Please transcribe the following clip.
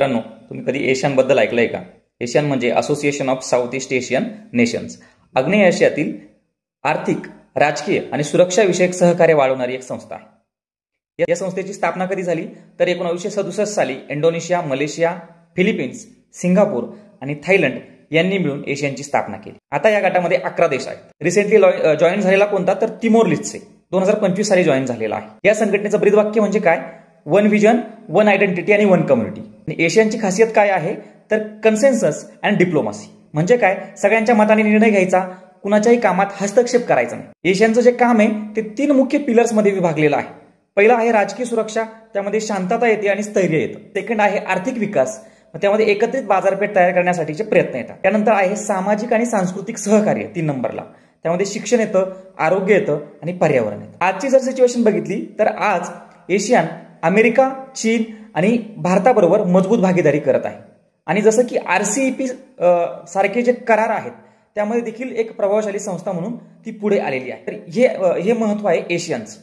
मित्रांनो, तुम्ही कधी एशियन बद्दल ऐकलंय का? एशियन म्हणजे association of south east Asian nations. आग्नेय आशियातील आर्थिक, राजकीय आणि सुरक्षा विषयक सहकार्य वाढवणारी एक संस्था आहे. या संस्थेची स्थापना कधी झाली तर 1967 साली इंडोनेशिया, मलेशिया, फिलिपिन्स, सिंगापूर आणि थायलंड यांनी मिळून एशियनची स्थापना केली. आता या गटामध्ये 11 देश आहेत. रिसेंटली जॉईन झालेला कोणता तर तिमोर लिस्टे 2025 साली जॉईन झालेला आहे. या संघटनेचं ब्रीदवाक्य म्हणजे काय? वन व्हिजन, वन आयडेंटिटी आणि वन कम्युनिटी. एशियनची खासियत काय आहे तर कन्सेन्सस अँड डिप्लोमसी. म्हणजे काय? सगळ्यांच्या मताने निर्णय घ्यायचा, कुणाच्याही कामात हस्तक्षेप करायचा नाही. एशियनचं जे काम आहे ते 3 मुख्य पिलर्स मध्ये विभागलेलं आहे. पहिला आहे राजकीय सुरक्षा, त्यामध्ये शांतता येते आणि स्थैर्य येतं. सेकंड आहे आर्थिक विकास, त्यामध्ये एकत्रित बाजारपेठ तयार करण्यासाठीचे प्रयत्न येतात. त्यानंतर आहे सामाजिक आणि सांस्कृतिक सहकार्य 3 नंबरला, त्यामध्ये शिक्षण येतं, आरोग्य येतं आणि पर्यावरण येतं. आजची जर सिच्युएशन बघितली तर आज एशियन अमेरिका, चीन आणि भारताबरोबर मजबूत भागीदारी करत आहे. आणि जसं की RCEP सारखे जे करार आहेत त्यामध्ये देखील एक प्रभावशाली संस्था म्हणून ती पुढे आलेली आहे. तर हे महत्व आहे एशियनचं.